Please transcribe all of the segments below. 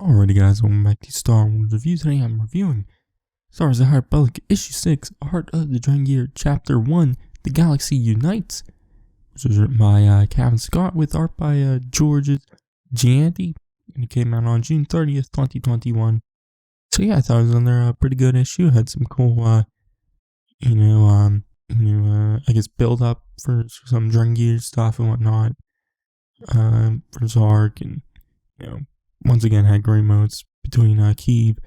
Alrighty guys, welcome back to Star Wars Review. Today I'm reviewing Star Wars: The High Republic Issue 6, Heart of the Drengir, Chapter 1, The Galaxy Unites, which was written by Cavan with art by George Gianti, and it came out on June 30th, 2021. So yeah, I thought it was another pretty good issue. It had some cool, I guess build up for some Drengir stuff and whatnot, for Zark, and once again had great moments between Keeve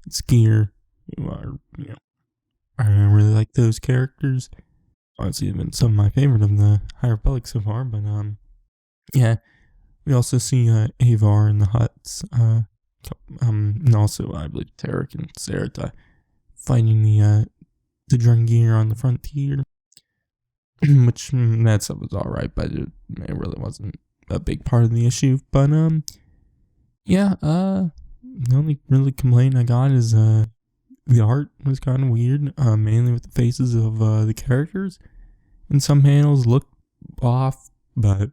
and Skier, who are, I really like those characters. Honestly, they've been some of my favorite of the High Republic so far, but yeah, we also see Avar in the Hutts, and also I believe Tarek and Sarata fighting the Drengir on the frontier, which that stuff was alright, but it really wasn't a big part of the issue. But yeah, the only really complaint I got is the art was kind of weird, mainly with the faces of the characters, and some panels look off, but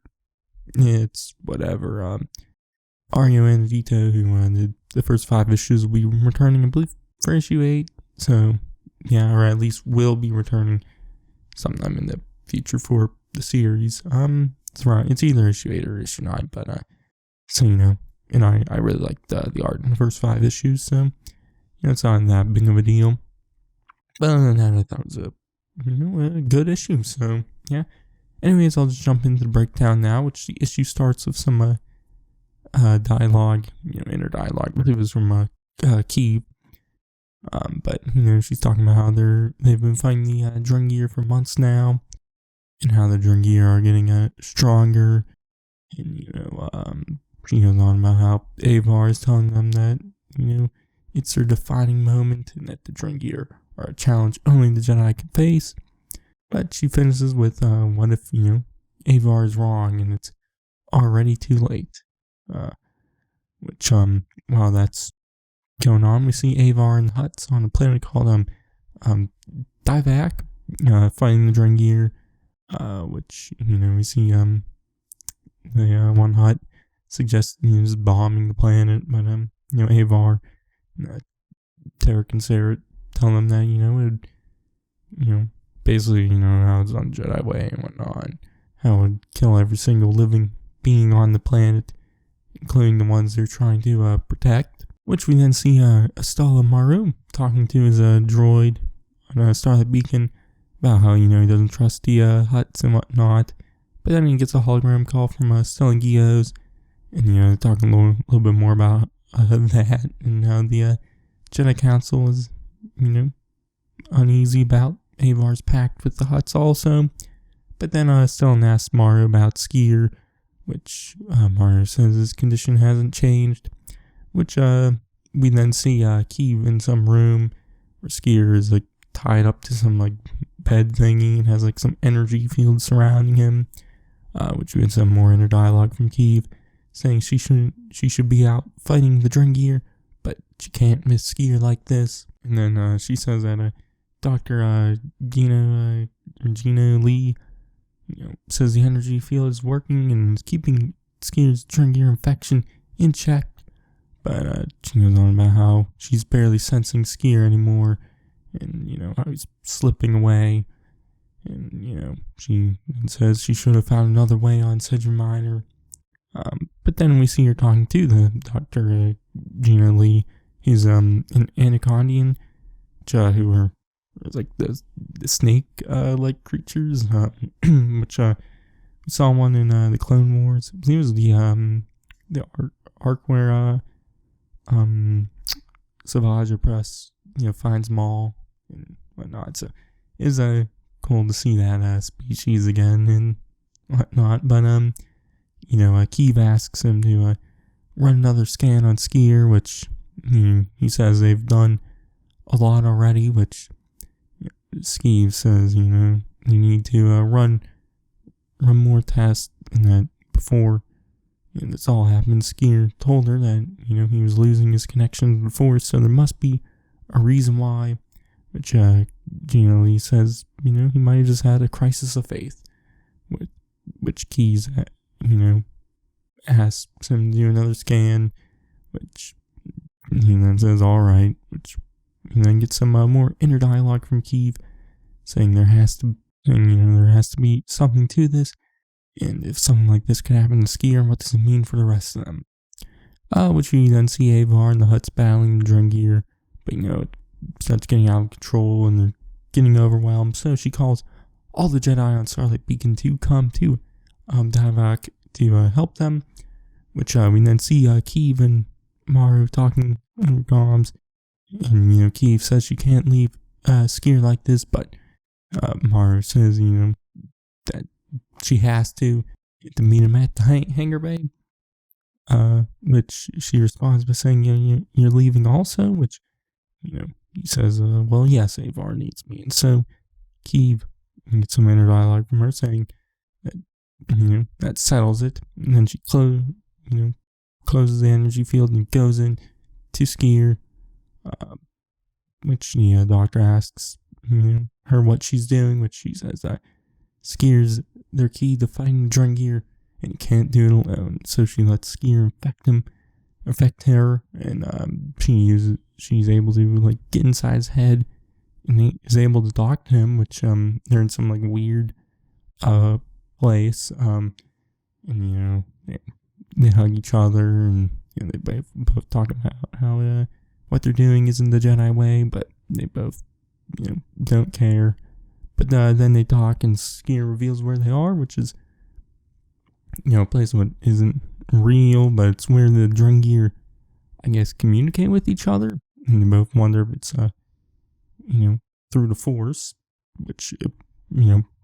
it's whatever. Ario and Vito, who did the first 5 issues, will be returning, I believe, for issue 8, so yeah, or at least will be returning sometime in the future for the series. It's either issue 8 or issue 9, but so and I really liked the art in the first 5 issues, so it's not that big of a deal. But other than that, I thought it was a good issue. So yeah. Anyways, I'll just jump into the breakdown now, which the issue starts with some dialogue, inner dialogue. I believe it was from Keeve. But she's talking about how they've been fighting the Drengir for months now, and how the Drengir are getting stronger, and she goes on about how Avar is telling them that, it's their defining moment and that the Drengir are a challenge only the Jedi can face. But she finishes with, what if, Avar is wrong and it's already too late? Which, while that's going on, we see Avar and the Hutts on a planet called, Divak, fighting the Drengir, which, we see, the one Hutt suggests just bombing the planet, but Avar, Tarek and Sarah tell them that it would, basically how it's on the Jedi way and whatnot, how it would kill every single living being on the planet, including the ones they're trying to protect. Which we then see Astala Maru talking to his droid on a Starlight Beacon about how he doesn't trust the Hutts and whatnot, but then he gets a hologram call from Stellan Gios. And, talking a little bit more about that, and how the Jedi Council is, uneasy about Avar's pact with the Hutts also. But then Stellan asks Mario about Skier, which Mario says his condition hasn't changed. Which we then see Keeve in some room where Skier is tied up to some bed thingy and has some energy field surrounding him. Which we had some more inner dialogue from Keeve, saying she should be out fighting the Drengir, but she can't miss Skier like this. And then she says that Dr. Gino'le, says the energy field is working and is keeping Skier's Drengir infection in check. But she goes on about how she's barely sensing Skier anymore, and how he's slipping away. And she says she should have found another way on Cedric Minor. But then we see her talking to the Dr. Gino'le. He's an Anacondian, who are the snake creatures, which we saw one in the Clone Wars. I believe it was the arc where Savage Press finds Maul and whatnot. So it's cool to see that species again and whatnot. But Keeve asks him to run another scan on Skier, which he says they've done a lot already, which Keeve says, you need to run more tests, and that before this all happened, Skier told her that, he was losing his connection to the Force, so there must be a reason why, which Gino'le says, he might have just had a crisis of faith, which Keeve asks him to do another scan, which He then says, alright, which and then gets some more inner dialogue from Kiev, saying there has to be something to this, and if something like this could happen to Skier, what does it mean for the rest of them? Which we then see Avar and the Hutts battling Drengir, but it starts getting out of control and they're getting overwhelmed, so she calls all the Jedi on Starlight Beacon to come to Davak to help them, which we then see Kiev and Maru talking over comms, and Kiev says she can't leave Skier like this, but Maru says that she has to meet him at the hangar bay, which she responds by saying you're leaving also, which he says well yes, Avar needs me, and so Kiev gets some inner dialogue from her saying that that settles it, and then she closes the energy field and goes in to Skier, which the doctor asks her what she's doing, which she says that Skier's their key to fighting Drengir and can't do it alone, so she lets Skier affect her, and she's able to get inside his head and is able to talk to him, which they're in some weird place, and they hug each other, and they both talk about how what they're doing isn't the Jedi way, but they both don't care. But then they talk, and Skier reveals where they are, which is a place that isn't real, but it's where the Drengir, I guess, communicate with each other, and they both wonder if it's through the Force, which it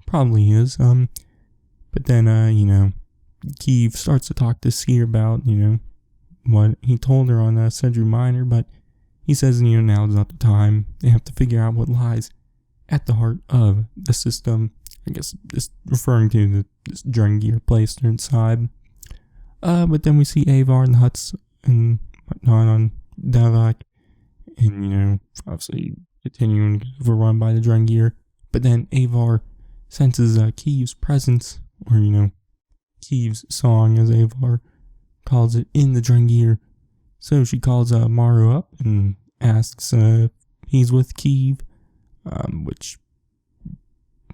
probably is. But then Kiev starts to talk to Skier about what he told her on Cedru Minor, but he says now is not the time. They have to figure out what lies at the heart of the system. I guess it's referring to this Drengir place they're inside. But then we see Avar and the Hutts and whatnot on Davak, and obviously continuing to overrun by the Drengir. But then Avar senses Kiev's presence, or Kiev's song, as Avar calls it, in the Drengir. So she calls Maru up and asks if he's with Kiev, which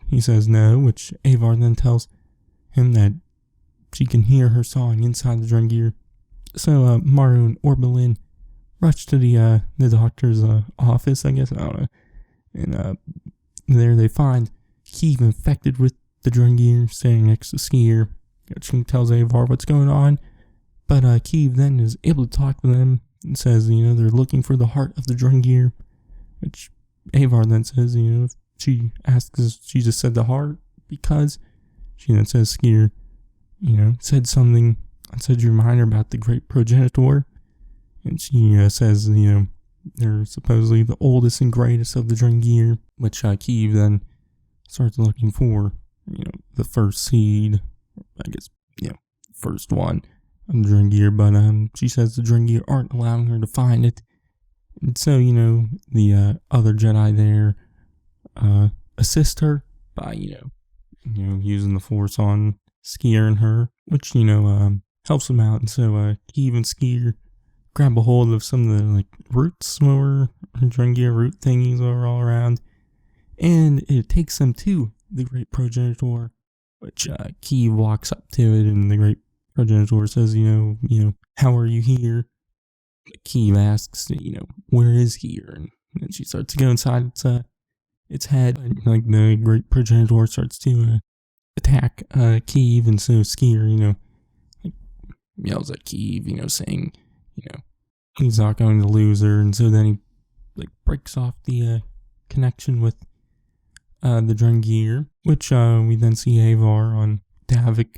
he says no, which Avar then tells him that she can hear her song inside the Drengir. So Maru and Orbelin rush to the doctor's office, I guess, I don't know, and there they find Kiev infected with the Drengir, standing next to Skier. She tells Avar what's going on, but Kiev then is able to talk to them and says, they're looking for the heart of the Drengir, which Avar then says, she asks if she just said the heart, because she then says Skier, said something on Cedru Minor about the great progenitor, and she says, they're supposedly the oldest and greatest of the Drengir, which Kiev then starts looking for, the first seed, I guess, first one of the Drengir, but she says the Drengir aren't allowing her to find it, and so, the other Jedi there assist her by, using the Force on Skier and her, which, helps them out, and so Kiev and Skier grab a hold of some of the roots or Drengir root thingies that are all around, and it takes them to the great progenitor, which Kiev walks up to it, and the great progenitor says, how are you here? Kiev asks, where is here? And then she starts to go inside its head, and the great progenitor starts to attack Kiev, and so Skier, yells at Kiev, saying, he's not going to lose her, and so then he breaks off the connection with the Drengir, which we then see Avar on Davik,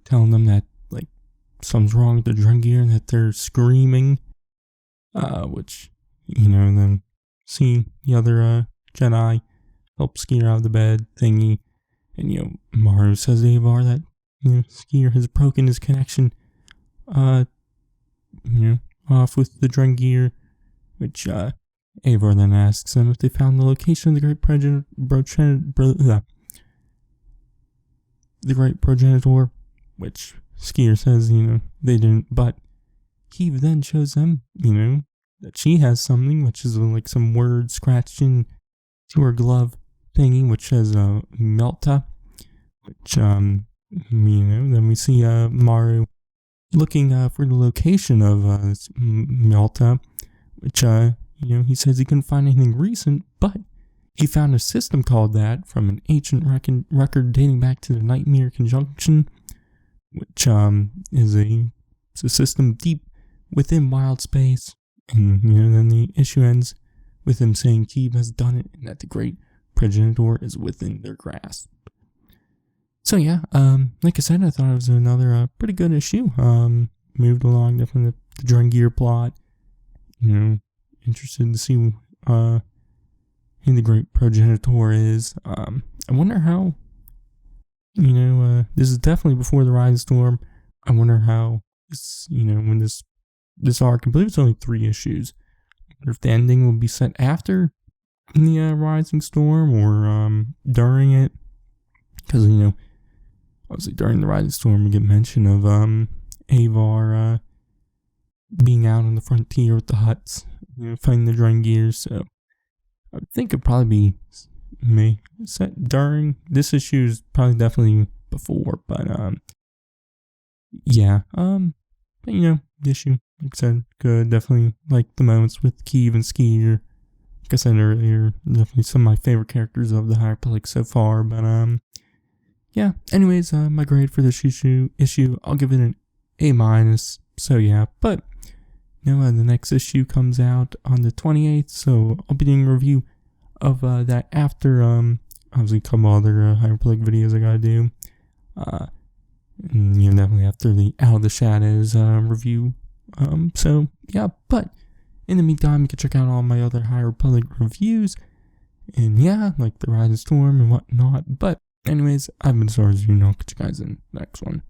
telling them that something's wrong with the Drengir and that they're screaming, which then see the other Jedi help Skier out of the bed thingy, and Maru says to Avar that Skier has broken his connection off with the Drengir, which Avar then asks them if they found the location of the great progenitor, which Skier says, they didn't, but he then shows them, that she has something, which is like some word scratched into her glove thingy, which says Melta, which then we see Maru looking for the location of this Melta, which he says he couldn't find anything recent, but he found a system called that from an ancient record dating back to the Nightmare Conjunction, which is a system deep within wild space. And then the issue ends with him saying Keeb has done it and that the great progenitor is within their grasp. So yeah, like I said, I thought it was another pretty good issue. Moved along definitely the Drengir plot. Interested to see who the great progenitor is. I wonder how. This is definitely before the Rising Storm. I wonder how this, when this arc, I believe it's only 3 issues. I wonder if the ending will be set after the Rising Storm or during it, because obviously during the Rising Storm we get mention of Avar being out on the frontier with the Hutts, fighting the Drengir. So I think it'd probably be set during this issue. Is probably definitely before, but yeah, but the issue, like I said, good. Definitely like the moments with Keeb and Skeeter. Like I said earlier, definitely some of my favorite characters of the Hyperplex so far. But yeah. Anyways, my grade for this issue, I'll give it an A-. So yeah, but the next issue comes out on the 28th, so I'll be doing a review of that after obviously a couple other Hyperplex videos I gotta do. And definitely after the Out of the Shadows review. So yeah, but in the meantime, you can check out all my other High Republic reviews, and yeah, like the Rising Storm and whatnot. But anyways, I've been Stars, catch you guys in the next one.